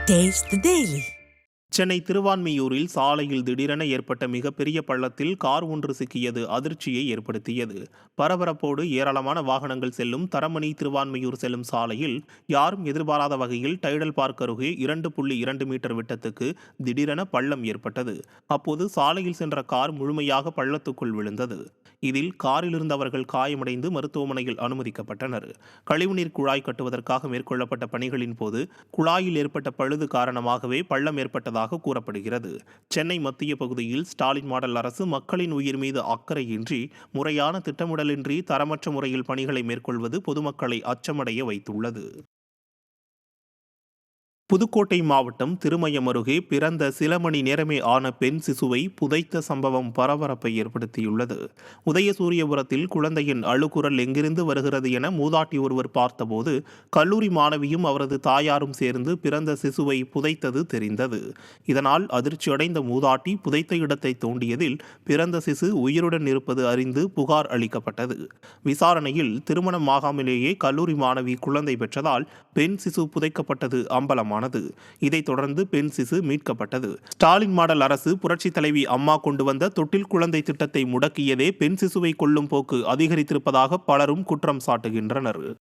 Taste the Daily. Chennai திருவான்மியூரில் சாலையில் திடீரென ஏற்பட்ட மிகப்பெரிய பள்ளத்தில் கார் ஒன்று சிக்கியது அதிர்ச்சியை ஏற்படுத்தியது. பரபரப்போடு ஏராளமான வாகனங்கள் செல்லும் தரமணி திருவான்மியூர் செல்லும் சாலையில் யாரும் எதிர்பாராத வகையில் டைடல் பார்க் அருகே 2.2 மீட்டர் விட்டத்துக்கு திடீரென பள்ளம் ஏற்பட்டது. அப்போது சாலையில் சென்ற கார் முழுமையாக பள்ளத்துக்குள் விழுந்தது. இதில் காரில் இருந்தவர்கள் காயமடைந்து மருத்துவமனையில் அனுமதிக்கப்பட்டனர். கழிவுநீர் குழாய் கட்டுவதற்காக மேற்கொள்ளப்பட்ட பணிகளின் போது குழாயில் ஏற்பட்ட பழுது காரணமாகவே பள்ளம் ஏற்பட்டதாக கூறப்படுகிறது. சென்னை மத்திய பகுதியில் ஸ்டாலின் மாடல் அரசு மக்களின் உயிர் மீது அக்கறையின்றி முறையான திட்டமிடலின்றி தரமற்ற முறையில் பணிகளை மேற்கொள்வது பொதுமக்களை அச்சமடைய வைத்துள்ளது. புதுக்கோட்டை மாவட்டம் திருமயம் அருகே பிறந்த சில மணி நேரமே ஆன பெண் சிசுவை புதைத்த சம்பவம் பரபரப்பை ஏற்படுத்தியுள்ளது. உதயசூரியபுரத்தில் குழந்தையின் அழுகுரல் எங்கிருந்து வருகிறது என மூதாட்டி ஒருவர் பார்த்தபோது கல்லூரி மாணவியும் அவரது தாயாரும் சேர்ந்து பிறந்த சிசுவை புதைத்தது தெரிந்தது. இதனால் அதிர்ச்சியடைந்த மூதாட்டி புதைத்த இடத்தை தோண்டியதில் பிறந்த சிசு உயிருடன் இருப்பது அறிந்து புகார் அளிக்கப்பட்டது. விசாரணையில் திருமணம் ஆகாமலேயே கல்லூரி மாணவி குழந்தை பெற்றதால் பெண் சிசு புதைக்கப்பட்டது அம்பலமானது. இதைத் தொடர்ந்து பெண் சிசு மீட்கப்பட்டது. ஸ்டாலின் மாடல் அரசு புரட்சி தலைவி அம்மா கொண்டு வந்த தொட்டில் குழந்தை திட்டத்தை முடக்கியதே பெண் சிசுவை கொல்லும் போக்கு அதிகரித்திருப்பதாக பலரும் குற்றம் சாட்டுகின்றனர்.